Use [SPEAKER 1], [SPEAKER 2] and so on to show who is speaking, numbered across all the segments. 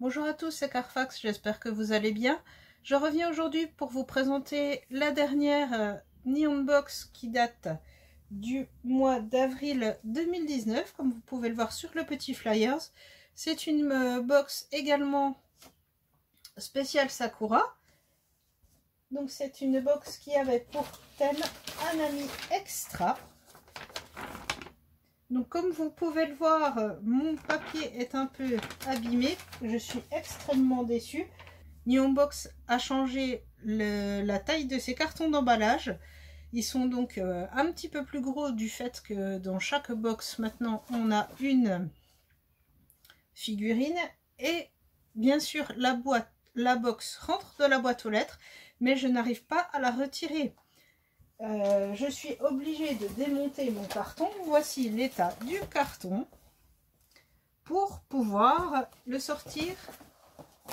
[SPEAKER 1] Bonjour à tous, c'est Carfax, j'espère que vous allez bien. Je reviens aujourd'hui pour vous présenter la dernière Neon Box qui date du mois d'avril 2019, comme vous pouvez le voir sur le petit flyers. C'est une box également spéciale Sakura. Donc c'est une box qui avait pour thème un ami extra. Donc comme vous pouvez le voir, mon papier est un peu abîmé. Je suis extrêmement déçue. Neon Box a changé la taille de ses cartons d'emballage. Ils sont donc un petit peu plus gros du fait que dans chaque box maintenant on a une figurine. Et bien sûr la box rentre de la boîte aux lettres, mais je n'arrive pas à la retirer. Je suis obligée de démonter mon carton. Voici l'état du carton pour pouvoir le sortir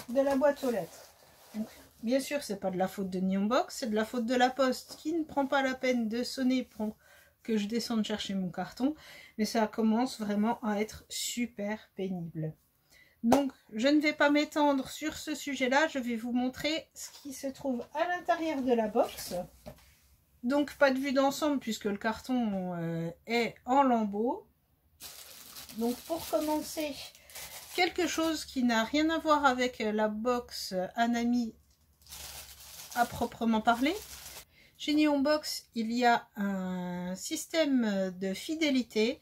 [SPEAKER 1] de la boîte aux lettres. Donc, bien sûr, c'est pas de la faute de Neon Box, c'est de la faute de la poste qui ne prend pas la peine de sonner pour que je descende chercher mon carton. Mais ça commence vraiment à être super pénible. Donc, je ne vais pas m'étendre sur ce sujet-là. Je vais vous montrer ce qui se trouve à l'intérieur de la box. Donc pas de vue d'ensemble puisque le carton est en lambeaux. Donc pour commencer, quelque chose qui n'a rien à voir avec la box Anami à proprement parler. Chez Neon Box, il y a un système de fidélité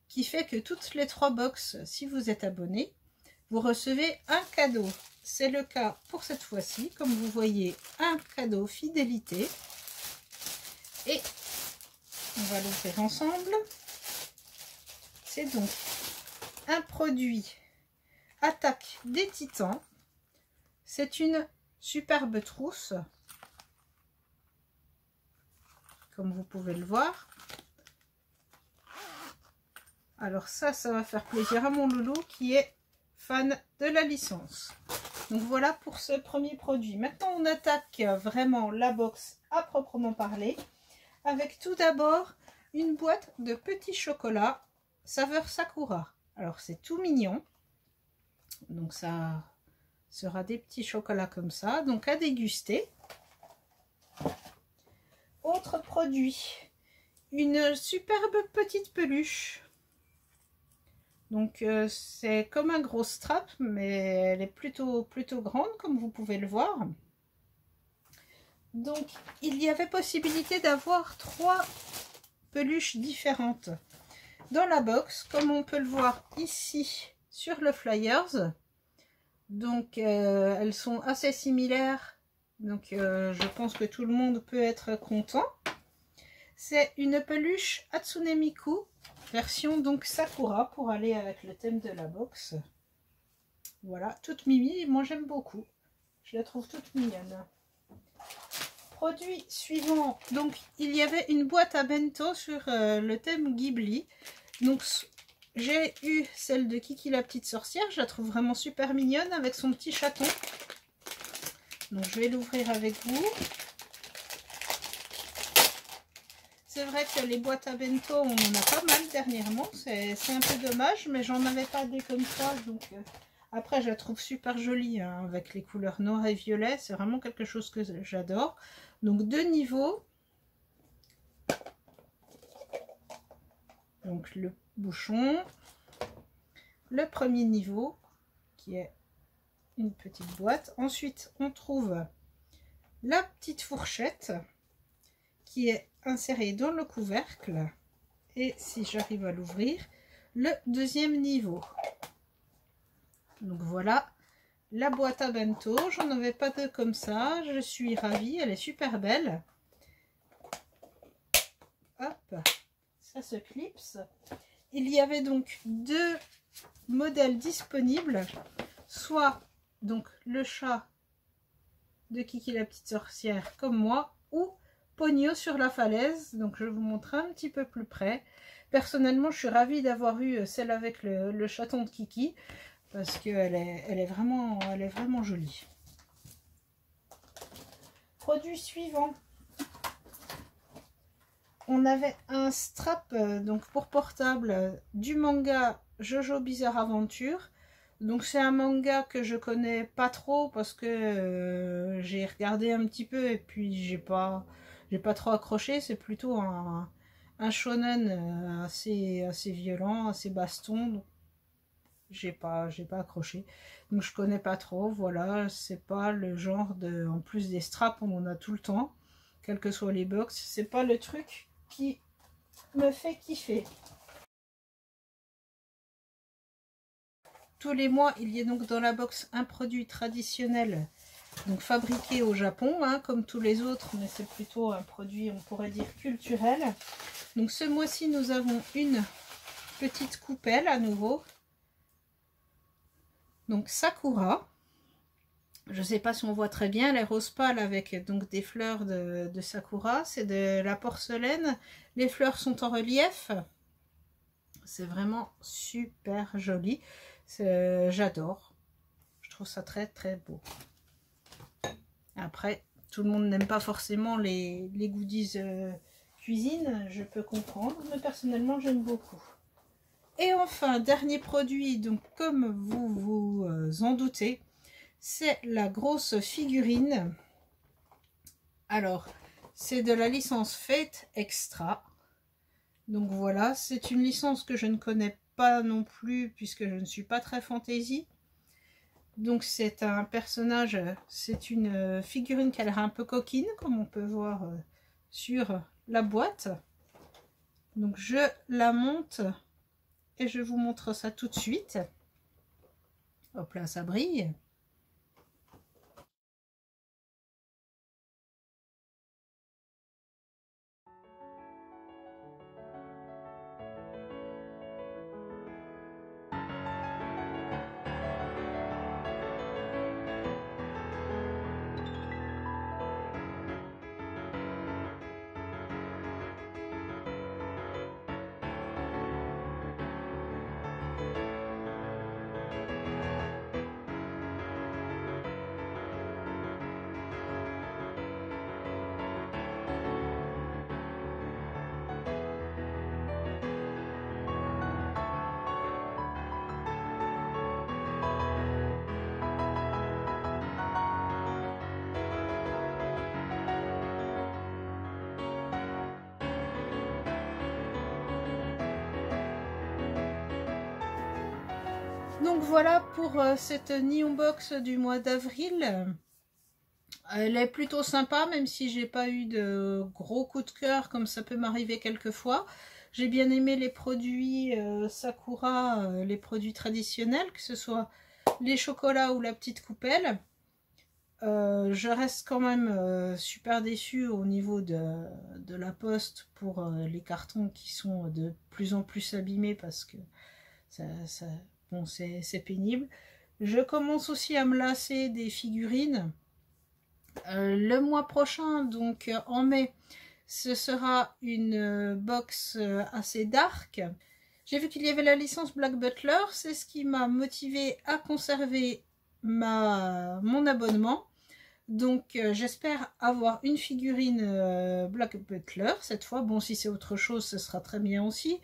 [SPEAKER 1] qui fait que toutes les 3 box, si vous êtes abonné, vous recevez un cadeau. C'est le cas pour cette fois-ci. Comme vous voyez, un cadeau fidélité. Et on va l'ouvrir ensemble. C'est donc un produit Attaque des Titans. C'est une superbe trousse, comme vous pouvez le voir. Alors ça va faire plaisir à mon loulou qui est fan de la licence. Donc voilà pour ce premier produit. Maintenant on attaque vraiment la box à proprement parler, avec tout d'abord une boîte de petits chocolats saveur Sakura. Alors c'est tout mignon. Donc ça sera des petits chocolats comme ça. Donc à déguster. Autre produit, une superbe petite peluche. Donc c'est comme un gros strap, mais elle est plutôt grande comme vous pouvez le voir. Donc, il y avait possibilité d'avoir 3 peluches différentes dans la box, comme on peut le voir ici sur le flyers. Donc, elles sont assez similaires. Donc, je pense que tout le monde peut être content. C'est une peluche Hatsune Miku, version donc Sakura, pour aller avec le thème de la box. Voilà, toute mimi. Moi, j'aime beaucoup. Je la trouve toute mignonne. Produit suivant, donc il y avait une boîte à bento sur le thème Ghibli. Donc j'ai eu celle de Kiki la petite sorcière, je la trouve vraiment super mignonne avec son petit chaton. Donc je vais l'ouvrir avec vous. C'est vrai que les boîtes à bento, on en a pas mal dernièrement, c'est un peu dommage, mais j'en avais pas des comme ça, donc après je la trouve super jolie hein, avec les couleurs noir et violet, c'est vraiment quelque chose que j'adore. Donc 2 niveaux. Donc le bouchon. Le premier niveau qui est une petite boîte. Ensuite on trouve la petite fourchette qui est insérée dans le couvercle. Et si j'arrive à l'ouvrir, le deuxième niveau. Donc voilà la boîte à bento. J'en avais pas 2 comme ça. Je suis ravie. Elle est super belle. Hop, ça se clipse. Il y avait donc 2 modèles disponibles. Soit donc le chat de Kiki la petite sorcière comme moi, ou Pogno sur la falaise. Donc je vous montre un petit peu plus près. Personnellement, je suis ravie d'avoir eu celle avec le chaton de Kiki. Parce qu'elle est vraiment jolie. Produit suivant. On avait un strap donc pour portable du manga Jojo Bizarre Aventure. Donc c'est un manga que je connais pas trop parce que j'ai regardé un petit peu et puis j'ai pas trop accroché. C'est plutôt un shonen assez violent, assez baston. Donc j'ai pas accroché. Donc je connais pas trop. Voilà, c'est pas le genre de. En plus des straps, on en a tout le temps, quelles que soient les box. C'est pas le truc qui me fait kiffer. Tous les mois, il y a donc dans la box un produit traditionnel, donc fabriqué au Japon, hein, comme tous les autres, mais c'est plutôt un produit, on pourrait dire, culturel. Donc ce mois-ci, nous avons une petite coupelle à nouveau. Donc Sakura. Je ne sais pas si on voit très bien, elle est rose pâle avec donc des fleurs de Sakura. C'est de la porcelaine. Les fleurs sont en relief. C'est vraiment super joli. J'adore. Je trouve ça très très beau. Après, tout le monde n'aime pas forcément les goodies cuisine. Je peux comprendre, mais personnellement, j'aime beaucoup. Et enfin, dernier produit, donc comme vous vous en doutez, c'est la grosse figurine. Alors, c'est de la licence Fate Extra. Donc voilà, c'est une licence que je ne connais pas non plus puisque je ne suis pas très fantasy. Donc c'est un personnage, c'est une figurine qui a l'air un peu coquine comme on peut voir sur la boîte. Donc je la monte et je vous montre ça tout de suite. Hop là, ça brille. Donc voilà pour cette Neon Box du mois d'avril. Elle est plutôt sympa, même si j'ai pas eu de gros coup de cœur comme ça peut m'arriver quelquefois. J'ai bien aimé les produits Sakura, les produits traditionnels, que ce soit les chocolats ou la petite coupelle. Je reste quand même super déçue au niveau de la poste pour les cartons qui sont de plus en plus abîmés parce que bon, c'est pénible. Je commence aussi à me lasser des figurines. Le mois prochain, donc en mai, ce sera une box assez dark. J'ai vu qu'il y avait la licence Black Butler, c'est ce qui m'a motivé à conserver mon abonnement. Donc j'espère avoir une figurine Black Butler cette fois. Bon, si c'est autre chose, ce sera très bien aussi.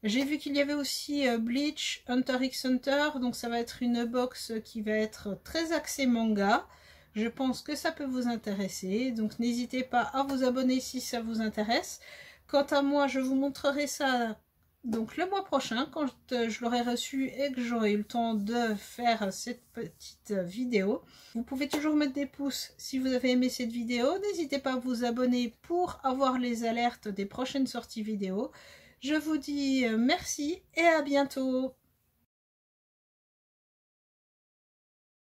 [SPEAKER 1] J'ai vu qu'il y avait aussi Bleach, Hunter x Hunter, donc ça va être une box qui va être très axée manga. Je pense que ça peut vous intéresser, donc n'hésitez pas à vous abonner si ça vous intéresse. Quant à moi, je vous montrerai ça donc le mois prochain, quand je l'aurai reçu et que j'aurai eu le temps de faire cette petite vidéo. Vous pouvez toujours mettre des pouces si vous avez aimé cette vidéo. N'hésitez pas à vous abonner pour avoir les alertes des prochaines sorties vidéo. Je vous dis merci et à bientôt.